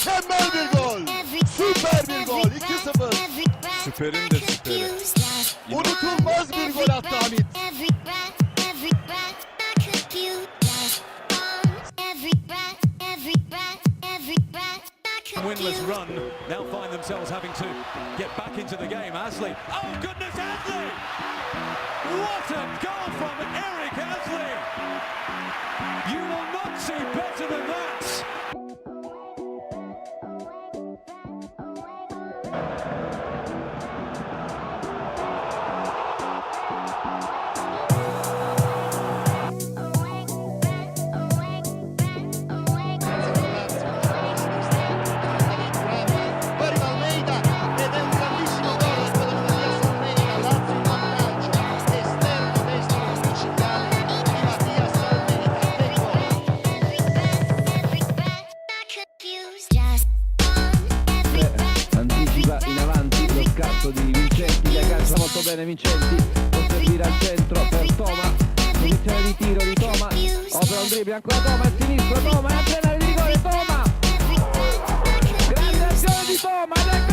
Mükemmel bir gol. Süper bir gol. 2-0. Süperin de süperi. Unutulmaz bir gol attı Hamit. Winless run, now find themselves having to get back into the game. Asley, oh goodness, Asley! What a goal from Eric Asley! You will not see better than that! Anticipa in avanti lo scatto di Vincenti, che aggancia molto bene Vincenti, può servire al centro per Toma, posizione di tiro di Toma, opera un dribbling ancora Toma a sinistra, Toma, e appena di rigore Toma, grande azione di Toma, ed ecco